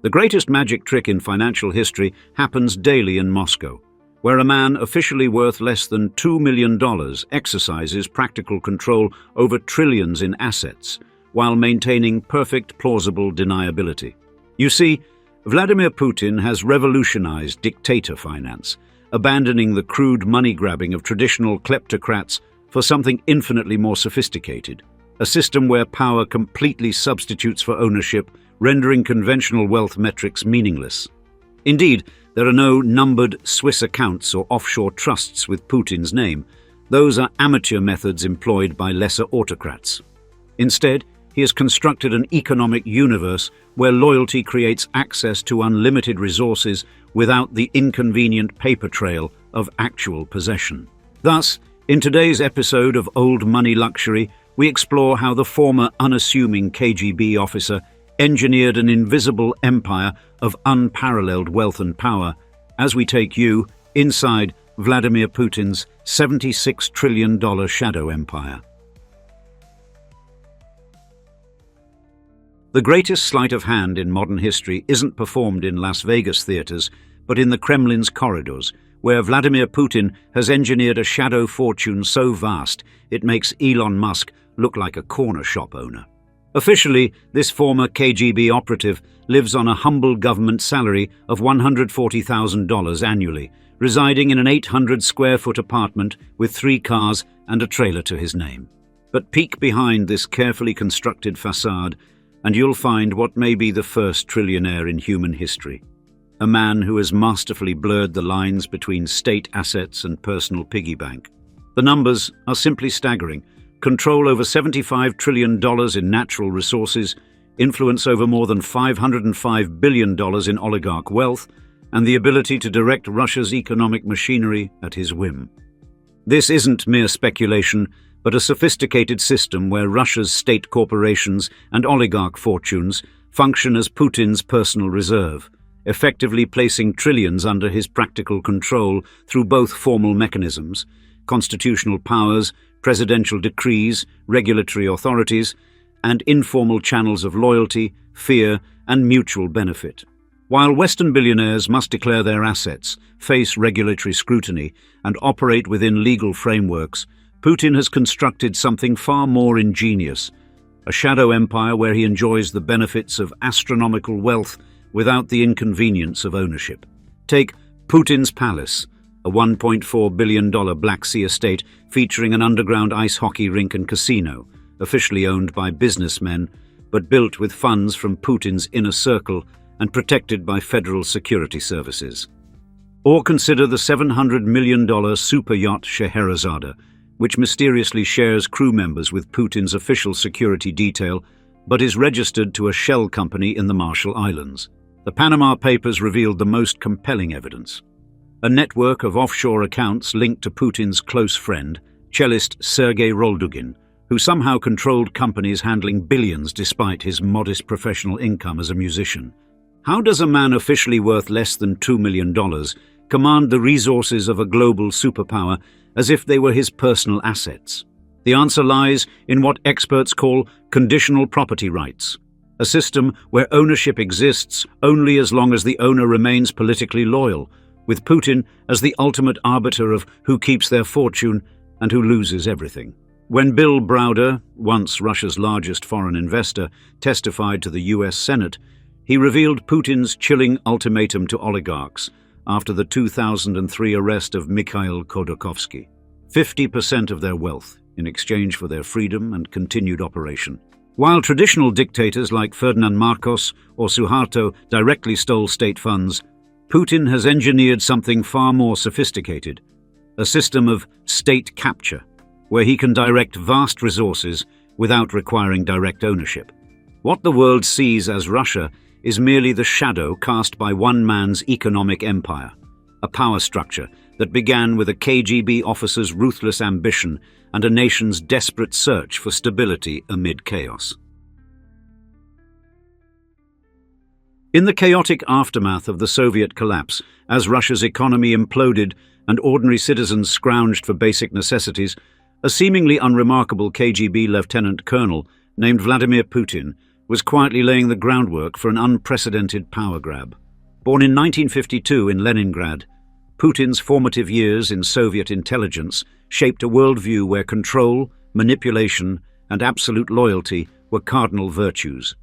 The greatest magic trick in financial history happens daily in Moscow, where a man officially worth less than $2 million exercises practical control over trillions in assets, while maintaining perfect plausible deniability. You see, Vladimir Putin has revolutionized dictator finance, abandoning the crude money-grabbing of traditional kleptocrats for something infinitely more sophisticated, a system where power completely substitutes for ownership, rendering conventional wealth metrics meaningless. Indeed, there are no numbered Swiss accounts or offshore trusts with Putin's name. Those are amateur methods employed by lesser autocrats. Instead, he has constructed an economic universe where loyalty creates access to unlimited resources without the inconvenient paper trail of actual possession. Thus, in today's episode of Old Money Luxury, we explore how the former unassuming KGB officer engineered an invisible empire of unparalleled wealth and power, as we take you inside Vladimir Putin's $76 trillion shadow empire. The greatest sleight of hand in modern history isn't performed in Las Vegas theaters, but in the Kremlin's corridors, where Vladimir Putin has engineered a shadow fortune so vast it makes Elon Musk look like a corner shop owner. Officially, this former KGB operative lives on a humble government salary of $140,000 annually, residing in an 800-square-foot apartment with 3 cars and a trailer to his name. But peek behind this carefully constructed facade, and you'll find what may be the first trillionaire in human history. A man who has masterfully blurred the lines between state assets and personal piggy bank. The numbers are simply staggering. Control over $75 trillion in natural resources, influence over more than $505 billion in oligarch wealth, and the ability to direct Russia's economic machinery at his whim. This isn't mere speculation, but a sophisticated system where Russia's state corporations and oligarch fortunes function as Putin's personal reserve, effectively placing trillions under his practical control through both formal mechanisms, constitutional powers, presidential decrees, regulatory authorities, and informal channels of loyalty, fear, and mutual benefit. While Western billionaires must declare their assets, face regulatory scrutiny, and operate within legal frameworks, Putin has constructed something far more ingenious, a shadow empire where he enjoys the benefits of astronomical wealth without the inconvenience of ownership. Take Putin's Palace, a $1.4 billion Black Sea estate featuring an underground ice hockey rink and casino, officially owned by businessmen, but built with funds from Putin's inner circle and protected by federal security services. Or consider the $700 million super yacht Scheherazade, which mysteriously shares crew members with Putin's official security detail, but is registered to a shell company in the Marshall Islands. The Panama Papers revealed the most compelling evidence. A network of offshore accounts linked to Putin's close friend, cellist Sergei Roldugin, who somehow controlled companies handling billions despite his modest professional income as a musician. How does a man officially worth less than $2 million command the resources of a global superpower as if they were his personal assets? The answer lies in what experts call conditional property rights, a system where ownership exists only as long as the owner remains politically loyal, with Putin as the ultimate arbiter of who keeps their fortune and who loses everything. When Bill Browder, once Russia's largest foreign investor, testified to the US Senate, he revealed Putin's chilling ultimatum to oligarchs after the 2003 arrest of Mikhail Khodorkovsky: 50% of their wealth in exchange for their freedom and continued operation. While traditional dictators like Ferdinand Marcos or Suharto directly stole state funds, Putin has engineered something far more sophisticated, a system of state capture, where he can direct vast resources without requiring direct ownership. What the world sees as Russia is merely the shadow cast by one man's economic empire, a power structure that began with a KGB officer's ruthless ambition and a nation's desperate search for stability amid chaos. In the chaotic aftermath of the Soviet collapse, as Russia's economy imploded and ordinary citizens scrounged for basic necessities, a seemingly unremarkable KGB lieutenant colonel named Vladimir Putin was quietly laying the groundwork for an unprecedented power grab. Born in 1952 in Leningrad, Putin's formative years in Soviet intelligence shaped a worldview where control, manipulation, and absolute loyalty were cardinal virtues,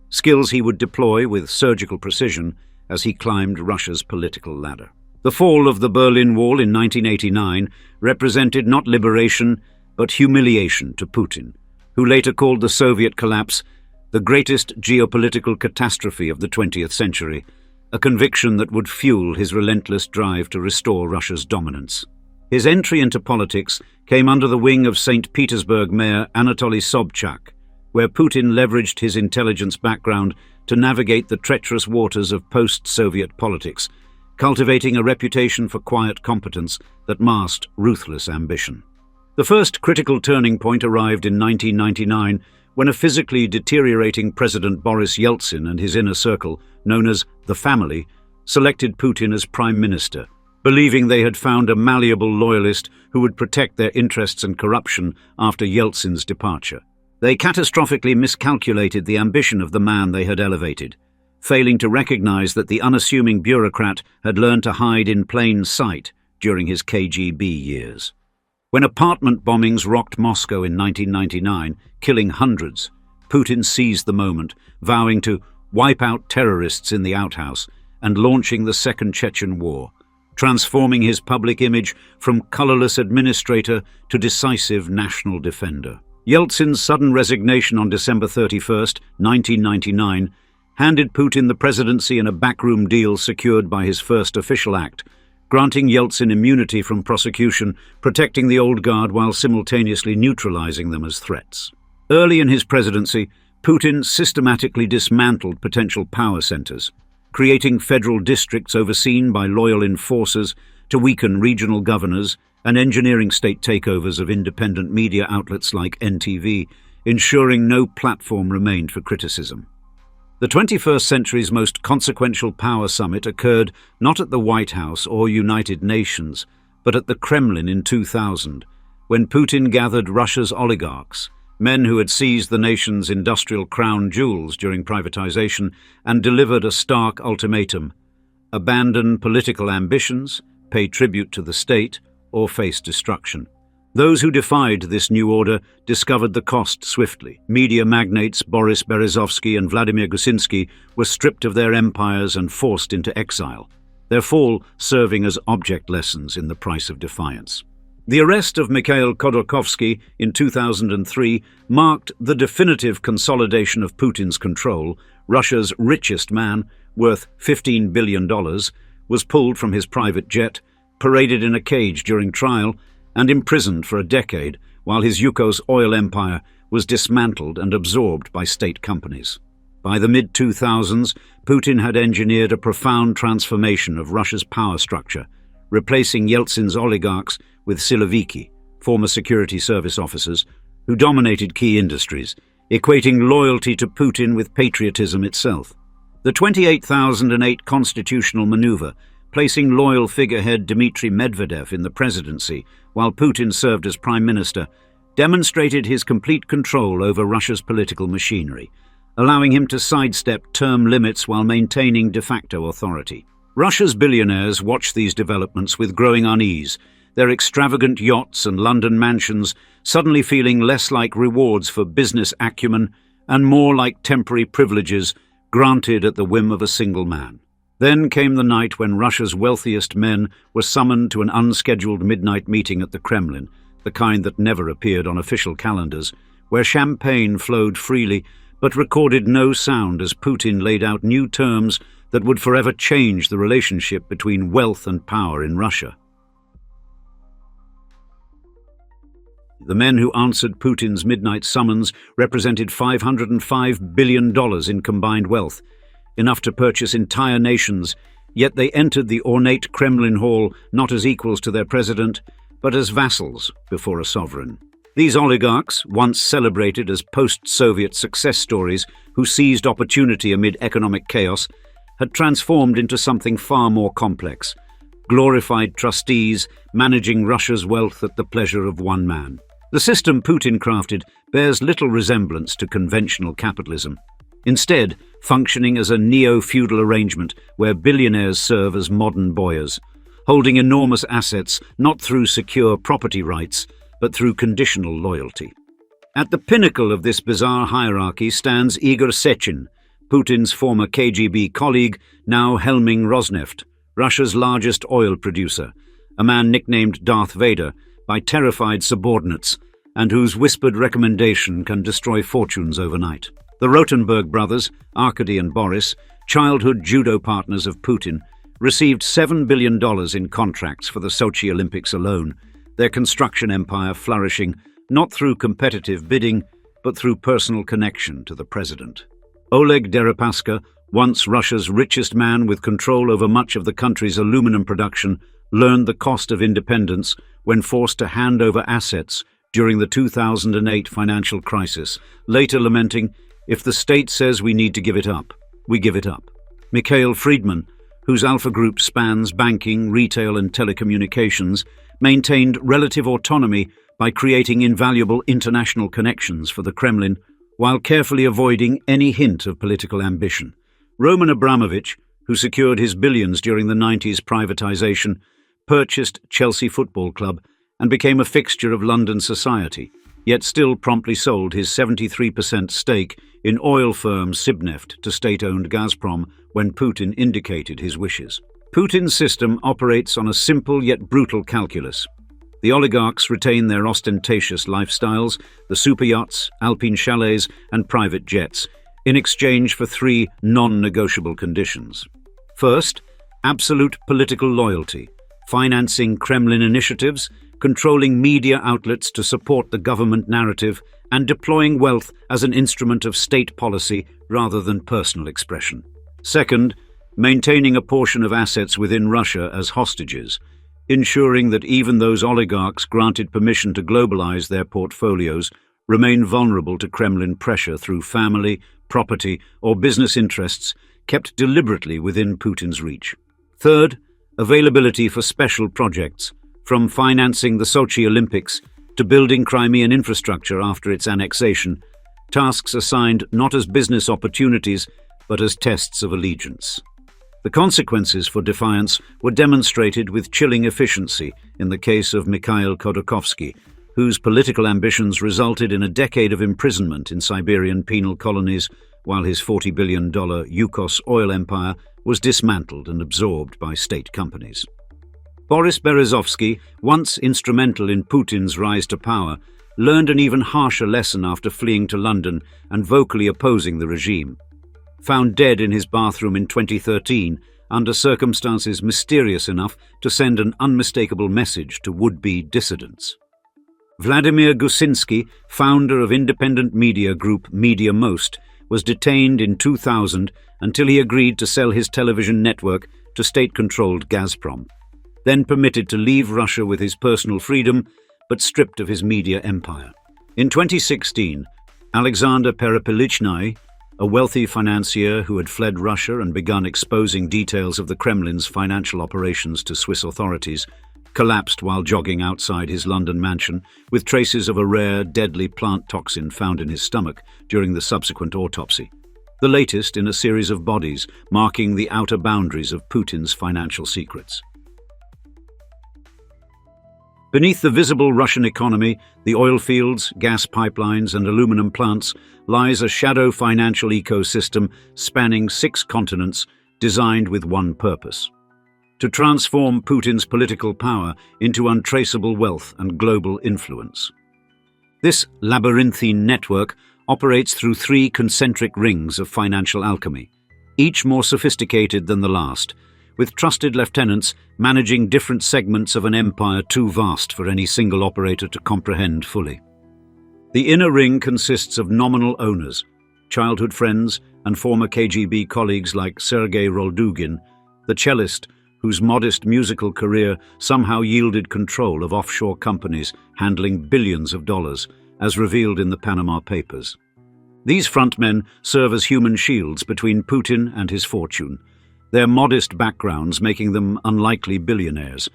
skills he would deploy with surgical precision as he climbed Russia's political ladder. The fall of the Berlin Wall in 1989 represented not liberation, but humiliation to Putin, who later called the Soviet collapse the greatest geopolitical catastrophe of the 20th century, a conviction that would fuel his relentless drive to restore Russia's dominance. His entry into politics came under the wing of St. Petersburg Mayor Anatoly Sobchak, where Putin leveraged his intelligence background to navigate the treacherous waters of post-Soviet politics, cultivating a reputation for quiet competence that masked ruthless ambition. The first critical turning point arrived in 1999 when a physically deteriorating President Boris Yeltsin and his inner circle, known as the family, selected Putin as prime minister, believing they had found a malleable loyalist who would protect their interests and corruption after Yeltsin's departure. They catastrophically miscalculated the ambition of the man they had elevated, failing to recognize that the unassuming bureaucrat had learned to hide in plain sight during his KGB years. When apartment bombings rocked Moscow in 1999, killing hundreds, Putin seized the moment, vowing to wipe out terrorists in the outhouse and launching the Second Chechen War, transforming his public image from colorless administrator to decisive national defender. Yeltsin's sudden resignation on December 31, 1999, handed Putin the presidency in a backroom deal secured by his first official act, granting Yeltsin immunity from prosecution, protecting the old guard while simultaneously neutralizing them as threats. Early in his presidency, Putin systematically dismantled potential power centers, creating federal districts overseen by loyal enforcers to weaken regional governors and engineering state takeovers of independent media outlets like NTV, ensuring no platform remained for criticism. The 21st century's most consequential power summit occurred not at the White House or United Nations, but at the Kremlin in 2000, when Putin gathered Russia's oligarchs, men who had seized the nation's industrial crown jewels during privatization, and delivered a stark ultimatum: abandon political ambitions, pay tribute to the state, or face destruction. Those who defied this new order discovered the cost swiftly. Media magnates Boris Berezovsky and Vladimir Gusinsky were stripped of their empires and forced into exile, their fall serving as object lessons in the price of defiance. The arrest of Mikhail Khodorkovsky in 2003 marked the definitive consolidation of Putin's control. Russia's richest man, worth $15 billion, was pulled from his private jet, paraded in a cage during trial, and imprisoned for a decade while his Yukos oil empire was dismantled and absorbed by state companies. By the mid-2000s, Putin had engineered a profound transformation of Russia's power structure, replacing Yeltsin's oligarchs with Siloviki, former security service officers, who dominated key industries, equating loyalty to Putin with patriotism itself. The 28,008 constitutional maneuver, placing loyal figurehead Dmitry Medvedev in the presidency while Putin served as prime minister, demonstrated his complete control over Russia's political machinery, allowing him to sidestep term limits while maintaining de facto authority. Russia's billionaires watched these developments with growing unease, their extravagant yachts and London mansions suddenly feeling less like rewards for business acumen and more like temporary privileges granted at the whim of a single man. Then came the night when Russia's wealthiest men were summoned to an unscheduled midnight meeting at the Kremlin, the kind that never appeared on official calendars, where champagne flowed freely but recorded no sound as Putin laid out new terms that would forever change the relationship between wealth and power in Russia. The men who answered Putin's midnight summons represented $505 billion in combined wealth, enough to purchase entire nations, yet they entered the ornate Kremlin hall not as equals to their president, but as vassals before a sovereign. These oligarchs, once celebrated as post-Soviet success stories who seized opportunity amid economic chaos, had transformed into something far more complex: glorified trustees managing Russia's wealth at the pleasure of one man. The system Putin crafted bears little resemblance to conventional capitalism. instead functioning as a neo-feudal arrangement where billionaires serve as modern boyars, holding enormous assets not through secure property rights, but through conditional loyalty. At the pinnacle of this bizarre hierarchy stands Igor Sechin, Putin's former KGB colleague, now helming Rosneft, Russia's largest oil producer, a man nicknamed Darth Vader by terrified subordinates, and whose whispered recommendation can destroy fortunes overnight. The Rotenberg brothers, Arkady and Boris, childhood judo partners of Putin, received $7 billion in contracts for the Sochi Olympics alone, their construction empire flourishing not through competitive bidding, but through personal connection to the president. Oleg Deripaska, once Russia's richest man with control over much of the country's aluminum production, learned the cost of independence when forced to hand over assets during the 2008 financial crisis, later lamenting, "If the state says we need to give it up, we give it up." Mikhail Friedman, whose Alpha Group spans banking, retail and telecommunications, maintained relative autonomy by creating invaluable international connections for the Kremlin, while carefully avoiding any hint of political ambition. Roman Abramovich, who secured his billions during the 90s privatization, purchased Chelsea Football Club and became a fixture of London society, yet still promptly sold his 73% stake in oil firm Sibneft to state-owned Gazprom when Putin indicated his wishes. Putin's system operates on a simple yet brutal calculus. The oligarchs retain their ostentatious lifestyles, the super yachts, Alpine chalets, and private jets, in exchange for three non-negotiable conditions. First, absolute political loyalty, financing Kremlin initiatives, controlling media outlets to support the government narrative, and deploying wealth as an instrument of state policy rather than personal expression. Second, maintaining a portion of assets within Russia as hostages, ensuring that even those oligarchs granted permission to globalize their portfolios remain vulnerable to Kremlin pressure through family, property, or business interests kept deliberately within Putin's reach. Third, availability for special projects, from financing the Sochi Olympics to building Crimean infrastructure after its annexation, tasks assigned not as business opportunities but as tests of allegiance. The consequences for defiance were demonstrated with chilling efficiency in the case of Mikhail Khodorkovsky, whose political ambitions resulted in a decade of imprisonment in Siberian penal colonies, while his $40 billion Yukos oil empire was dismantled and absorbed by state companies. Boris Berezovsky, once instrumental in Putin's rise to power, learned an even harsher lesson after fleeing to London and vocally opposing the regime. Found dead in his bathroom in 2013 under circumstances mysterious enough to send an unmistakable message to would-be dissidents. Vladimir Gusinsky, founder of independent media group Media Most, was detained in 2000 until he agreed to sell his television network to state-controlled Gazprom, then permitted to leave Russia with his personal freedom, but stripped of his media empire. In 2016, Alexander Perepelitchnai, a wealthy financier who had fled Russia and begun exposing details of the Kremlin's financial operations to Swiss authorities, collapsed while jogging outside his London mansion, with traces of a rare, deadly plant toxin found in his stomach during the subsequent autopsy, the latest in a series of bodies marking the outer boundaries of Putin's financial secrets. Beneath the visible Russian economy, the oil fields, gas pipelines, and aluminum plants, lies a shadow financial ecosystem spanning 6 continents, designed with one purpose: to transform Putin's political power into untraceable wealth and global influence. This labyrinthine network operates through 3 concentric rings of financial alchemy, each more sophisticated than the last, with trusted lieutenants managing different segments of an empire too vast for any single operator to comprehend fully. The inner ring consists of nominal owners, childhood friends and former KGB colleagues like Sergei Roldugin, the cellist whose modest musical career somehow yielded control of offshore companies handling billions of dollars, as revealed in the Panama Papers. These frontmen serve as human shields between Putin and his fortune, their modest backgrounds making them unlikely billionaires.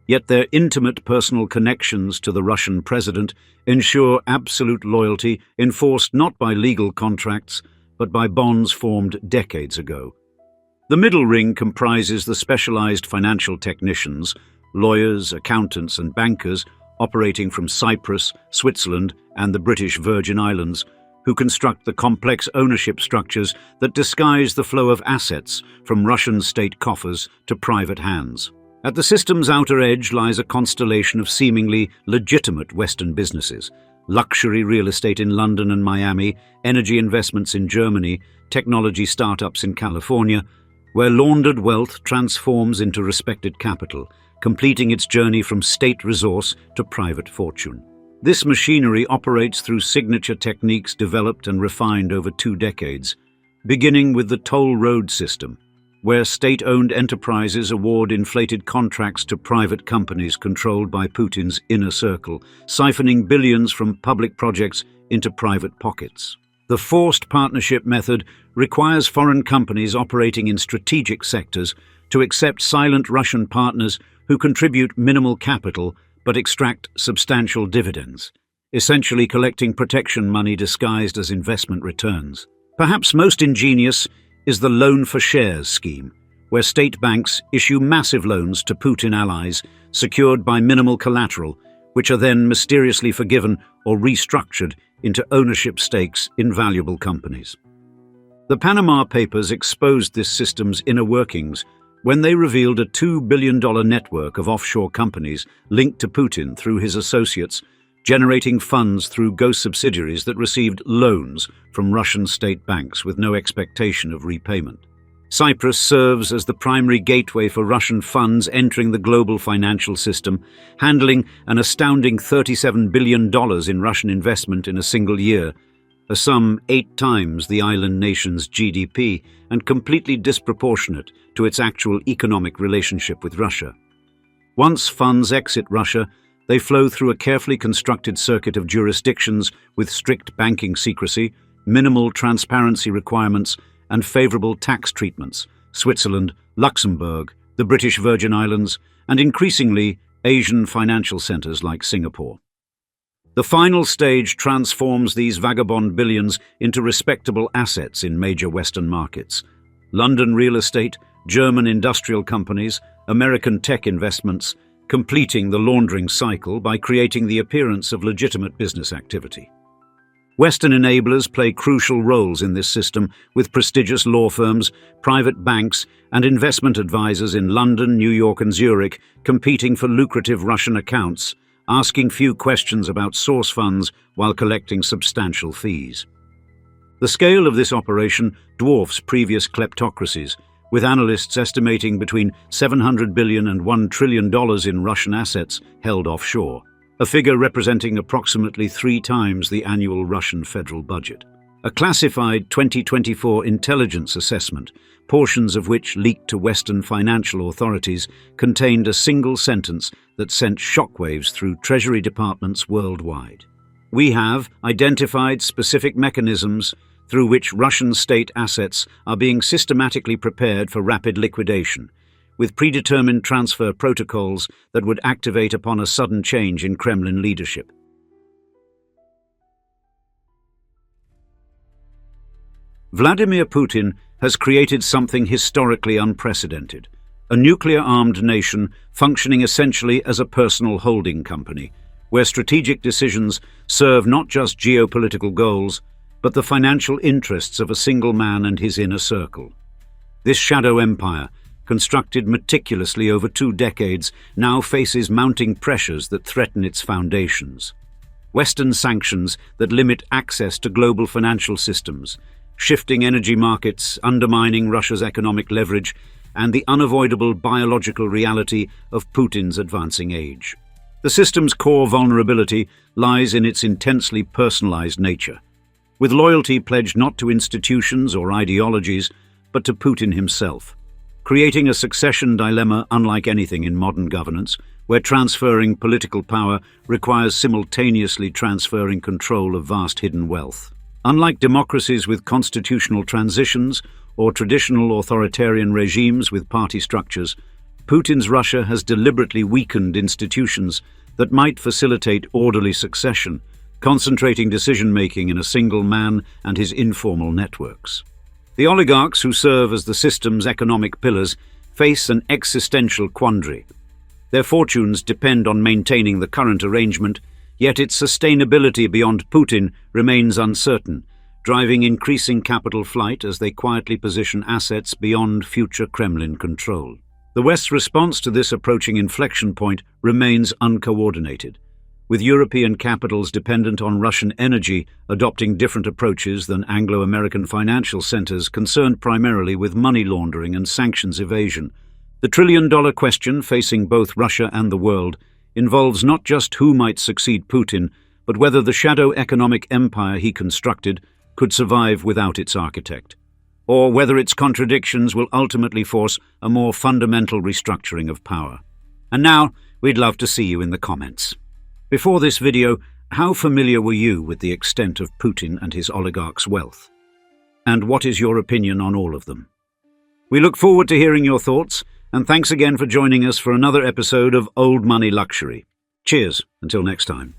Yet their intimate personal connections to the Russian president ensure absolute loyalty enforced not by legal contracts, but by bonds formed decades ago. The middle ring comprises the specialized financial technicians, lawyers, accountants, and bankers operating from Cyprus, Switzerland, and the British Virgin Islands, who construct the complex ownership structures that disguise the flow of assets from Russian state coffers to private hands. At the system's outer edge lies a constellation of seemingly legitimate Western businesses: luxury real estate in London and Miami, energy investments in Germany, technology startups in California, where laundered wealth transforms into respected capital, completing its journey from state resource to private fortune. This machinery operates through signature techniques developed and refined over 2 decades, beginning with the toll road system, where state-owned enterprises award inflated contracts to private companies controlled by Putin's inner circle, siphoning billions from public projects into private pockets. The forced partnership method requires foreign companies operating in strategic sectors to accept silent Russian partners who contribute minimal capital but extract substantial dividends, essentially collecting protection money disguised as investment returns. Perhaps most ingenious is the loan for shares scheme, where state banks issue massive loans to Putin allies secured by minimal collateral, which are then mysteriously forgiven or restructured into ownership stakes in valuable companies. The Panama Papers exposed this system's inner workings when they revealed a $2 billion network of offshore companies linked to Putin through his associates, generating funds through ghost subsidiaries that received loans from Russian state banks with no expectation of repayment. Cyprus serves as the primary gateway for Russian funds entering the global financial system, handling an astounding $37 billion in Russian investment in a single year, a sum 8 times the island nation's GDP and completely disproportionate to its actual economic relationship with Russia. Once funds exit Russia, they flow through a carefully constructed circuit of jurisdictions with strict banking secrecy, minimal transparency requirements, and favorable tax treatments: Switzerland, Luxembourg, the British Virgin Islands, and increasingly Asian financial centers like Singapore. The final stage transforms these vagabond billions into respectable assets in major Western markets: London real estate, German industrial companies, American tech investments, completing the laundering cycle by creating the appearance of legitimate business activity. Western enablers play crucial roles in this system, with prestigious law firms, private banks, and investment advisors in London, New York, and Zurich competing for lucrative Russian accounts, asking few questions about source funds while collecting substantial fees. The scale of this operation dwarfs previous kleptocracies, with analysts estimating between $700 billion and $1 trillion in Russian assets held offshore, a figure representing approximately 3 times the annual Russian federal budget. A classified 2024 intelligence assessment, portions of which leaked to Western financial authorities, contained a single sentence that sent shockwaves through treasury departments worldwide. We have identified specific mechanisms through which Russian state assets are being systematically prepared for rapid liquidation, with predetermined transfer protocols that would activate upon a sudden change in Kremlin leadership. Vladimir Putin has created something historically unprecedented: a nuclear-armed nation functioning essentially as a personal holding company, where strategic decisions serve not just geopolitical goals, but the financial interests of a single man and his inner circle. This shadow empire, constructed meticulously over 2 decades, now faces mounting pressures that threaten its foundations. Western sanctions that limit access to global financial systems, shifting energy markets, undermining Russia's economic leverage, and the unavoidable biological reality of Putin's advancing age. The system's core vulnerability lies in its intensely personalized nature, with loyalty pledged not to institutions or ideologies, but to Putin himself, creating a succession dilemma unlike anything in modern governance, where transferring political power requires simultaneously transferring control of vast hidden wealth. Unlike democracies with constitutional transitions or traditional authoritarian regimes with party structures, Putin's Russia has deliberately weakened institutions that might facilitate orderly succession, concentrating decision-making in a single man and his informal networks. The oligarchs who serve as the system's economic pillars face an existential quandary. Their fortunes depend on maintaining the current arrangement, yet its sustainability beyond Putin remains uncertain, driving increasing capital flight as they quietly position assets beyond future Kremlin control. The West's response to this approaching inflection point remains uncoordinated, with European capitals dependent on Russian energy adopting different approaches than Anglo-American financial centers concerned primarily with money laundering and sanctions evasion. The trillion-dollar question facing both Russia and the world involves not just who might succeed Putin, but whether the shadow economic empire he constructed could survive without its architect, or whether its contradictions will ultimately force a more fundamental restructuring of power. And now, we'd love to see you in the comments. Before this video, how familiar were you with the extent of Putin and his oligarchs' wealth? And what is your opinion on all of them? We look forward to hearing your thoughts, and thanks again for joining us for another episode of Old Money Luxury. Cheers, until next time.